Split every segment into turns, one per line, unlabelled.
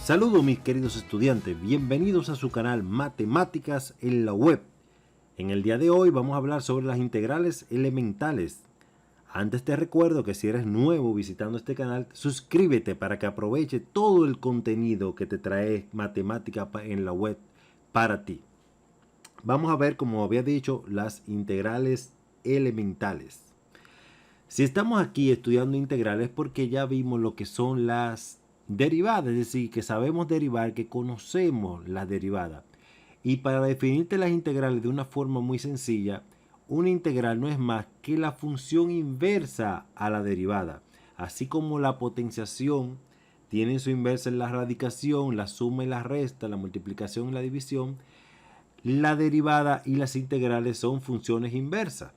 Saludos mis queridos estudiantes, bienvenidos a su canal Matemáticas en la Web. En el día de hoy vamos a hablar sobre las integrales elementales. Antes te recuerdo que si eres nuevo visitando este canal, suscríbete para que aproveche todo el contenido que te trae Matemáticas en la Web para ti. Vamos a ver, como había dicho, las integrales elementales. Si estamos aquí estudiando integrales es porque ya vimos lo que son las derivadas, es decir, que sabemos derivar, que conocemos las derivadas. Y para definirte las integrales de una forma muy sencilla, una integral no es más que la función inversa a la derivada. Así como la potenciación tiene su inversa en la radicación, la suma y la resta, la multiplicación y la división, la derivada y las integrales son funciones inversas.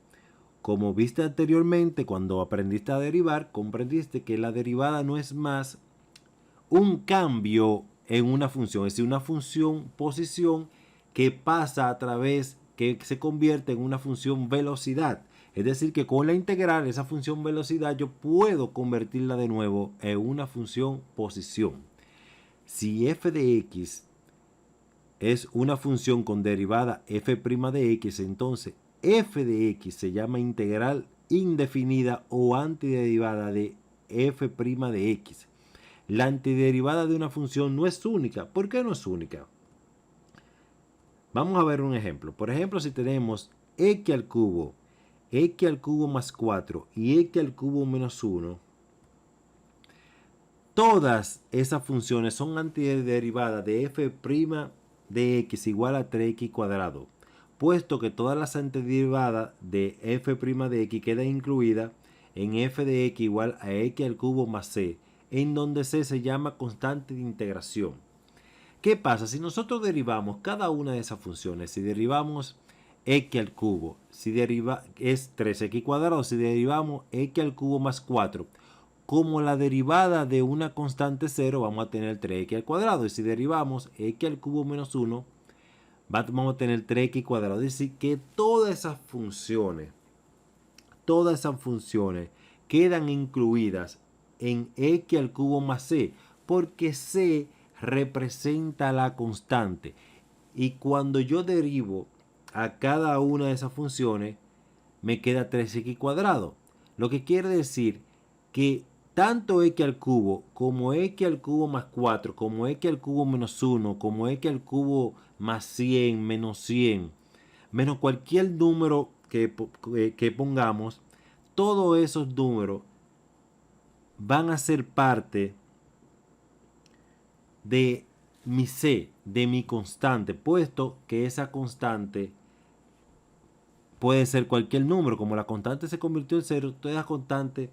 Como viste anteriormente, cuando aprendiste a derivar, comprendiste que la derivada no es más un cambio en una función, es decir, una función posición que pasa a través, que se convierte en una función velocidad. Es decir, que con la integral, esa función velocidad, yo puedo convertirla de nuevo en una función posición. Si f de x es una función con derivada f' de x, entonces f de x se llama integral indefinida o antiderivada de f' de x. La antiderivada de una función no es única. ¿Por qué no es única? Vamos a ver un ejemplo. Por ejemplo, si tenemos x al cubo más 4 y x al cubo menos 1, todas esas funciones son antiderivadas de f' de x igual a 3x cuadrado, puesto que todas las antiderivadas de f' de x quedan incluidas en f de x igual a x al cubo más c, en donde c se llama constante de integración. ¿Qué pasa? Si nosotros derivamos cada una de esas funciones, si derivamos x al cubo, si deriva es 3x cuadrado, si derivamos x al cubo más 4, como la derivada de una constante 0, vamos a tener 3x al cuadrado. Y si derivamos x al cubo menos 1, vamos a tener 3x cuadrado. Es decir, que todas esas funciones quedan incluidas en x al cubo más c, porque c representa la constante. Y cuando yo derivo a cada una de esas funciones, me queda 3x cuadrado. Lo que quiere decir que tanto x al cubo, como x al cubo más 4, como x al cubo menos 1, como x al cubo más 100, menos 100, menos cualquier número que pongamos, todos esos números van a ser parte de mi c, de mi constante, puesto que esa constante puede ser cualquier número. Como la constante se convirtió en 0, toda la constante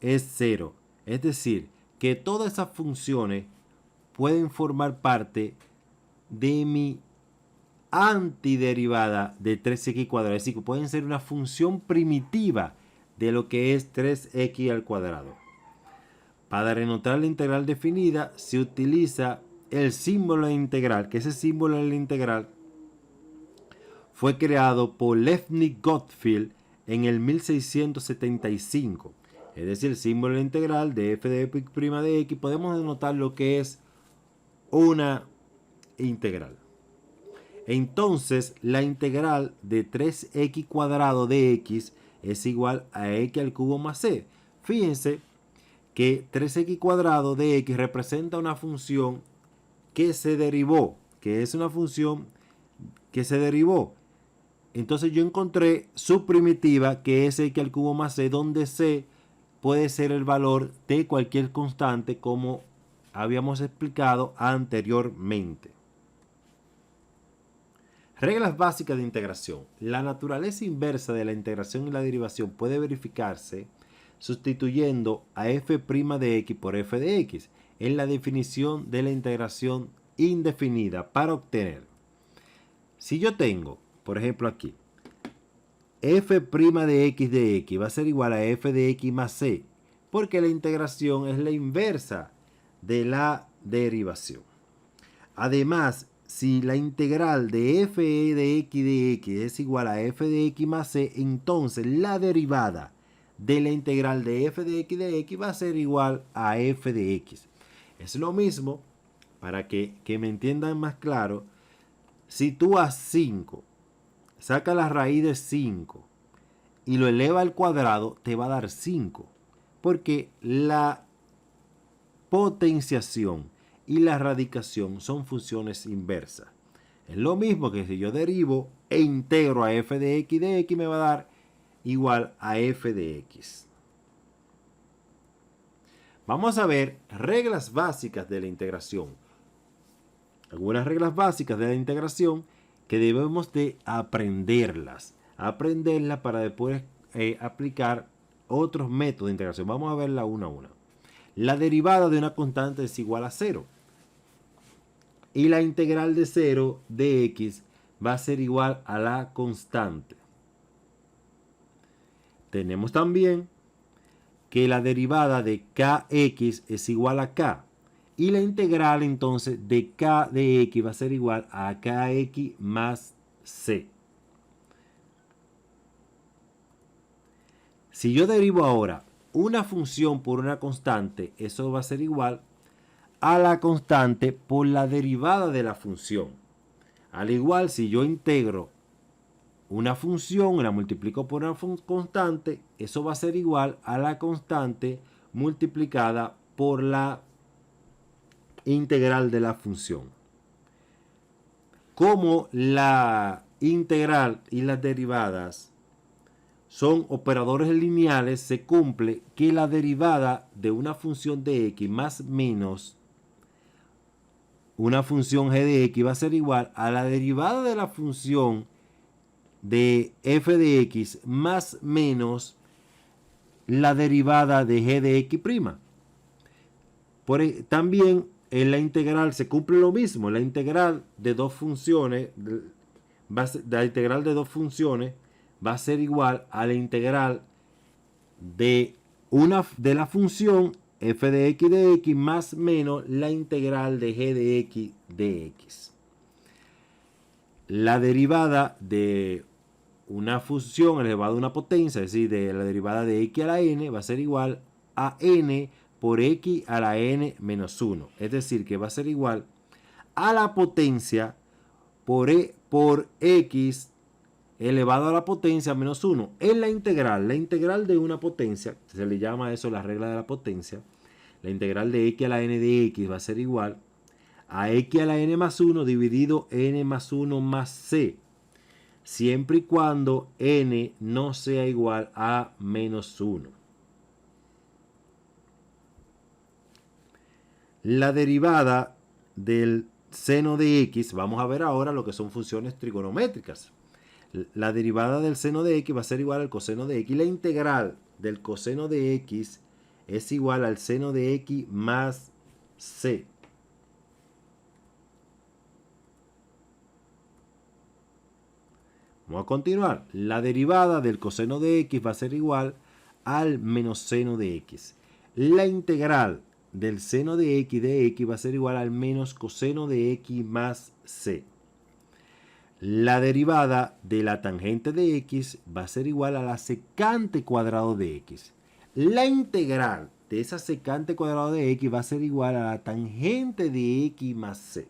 es 0. Es decir, que todas esas funciones pueden formar parte de mi antiderivada de 3x cuadrado. Es decir, que pueden ser una función primitiva de lo que es 3x al cuadrado. Para denotar la integral definida se utiliza el símbolo de integral, que ese símbolo de la integral fue creado por Leibniz Gottfried en el 1675. Es decir, el símbolo de la integral de f de x' de x, podemos denotar lo que es una integral. Entonces, la integral de 3x cuadrado de x es igual a x al cubo más c. Fíjense que 3x cuadrado de x representa una función que se derivó, que es una función que se derivó. Entonces yo encontré su primitiva, que es x al cubo más c, donde c puede ser el valor de cualquier constante, como habíamos explicado anteriormente. Reglas básicas de integración. La naturaleza inversa de la integración y la derivación puede verificarse sustituyendo a f' de x por f de x en la definición de la integración indefinida para obtener. Si yo tengo, por ejemplo aquí, f' de x va a ser igual a f de x más c, porque la integración es la inversa de la derivación. Además, si la integral de f de x es igual a f de x más c, entonces la derivada de la integral de f de x va a ser igual a f de x. Es lo mismo, para que me entiendan más claro, si tú a 5 saca la raíz de 5 y lo eleva al cuadrado, te va a dar 5. Porque la potenciación y la radicación son funciones inversas. Es lo mismo que si yo derivo e integro a f de x me va a dar igual a f de x. Vamos a ver reglas básicas de la integración. Algunas reglas básicas de la integración que debemos de aprenderlas para después aplicar otros métodos de integración. Vamos a verla una a una. La derivada de una constante es igual a 0. Y la integral de 0 de x va a ser igual a la constante. Tenemos también que la derivada de kx es igual a k. Y la integral entonces de k de x va a ser igual a kx más c. Si yo derivo ahora una función por una constante, eso va a ser igual a la constante por la derivada de la función. Al igual, si yo integro una función y la multiplico por una constante, eso va a ser igual a la constante multiplicada por la integral de la función. Como la integral y las derivadas son operadores lineales, se cumple que la derivada de una función de x más menos una función g de x va a ser igual a la derivada de la función de f de x más menos la derivada de g de x'. También en la integral se cumple lo mismo. La integral de dos funciones va a ser igual a la integral de la función f de x más menos la integral de g de x de x. La derivada de una función elevada a una potencia, es decir, de la derivada de x a la n, va a ser igual a n por x a la n menos 1. Es decir, que va a ser igual a la potencia por x elevado a la potencia menos 1. En la integral de una potencia, se le llama eso la regla de la potencia, la integral de x a la n de x va a ser igual a x a la n más 1 dividido n más 1 más c, siempre y cuando n no sea igual a menos 1. La derivada del seno de x, vamos a ver ahora lo que son funciones trigonométricas. La derivada del seno de x va a ser igual al coseno de x. La integral del coseno de x es igual al seno de x más c. Vamos a continuar. La derivada del coseno de x va a ser igual al menos seno de x. La integral del seno de x va a ser igual al menos coseno de x más c. La derivada de la tangente de x va a ser igual a la secante cuadrado de x. La integral de esa secante cuadrado de x va a ser igual a la tangente de x más c.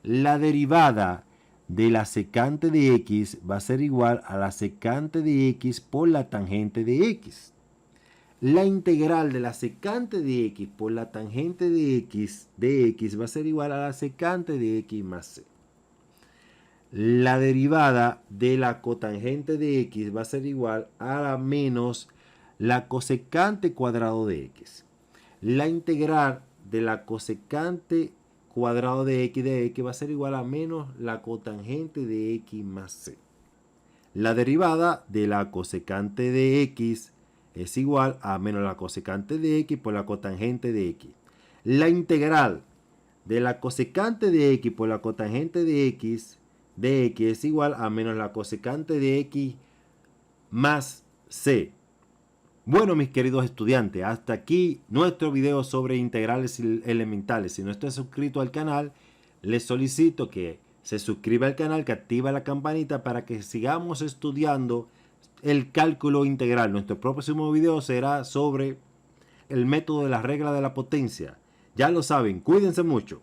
La derivada de la secante de x va a ser igual a la secante de x por la tangente de x. La integral de la secante de x por la tangente de x va a ser igual a la secante de x más c. La derivada de la cotangente de x va a ser igual a la menos la cosecante cuadrado de x. La integral de la cosecante cuadrado de x va a ser igual a menos la cotangente de x más c. La derivada de la cosecante de x es igual a menos la cosecante de x por la cotangente de x. La integral de la cosecante de x por la cotangente de x es igual a menos la cosecante de x más c. Bueno, mis queridos estudiantes, hasta aquí nuestro video sobre integrales elementales. Si no estás suscrito al canal, les solicito que se suscriba al canal, que activa la campanita para que sigamos estudiando el cálculo integral. Nuestro próximo video será sobre el método de la regla de la potencia. Ya lo saben, cuídense mucho.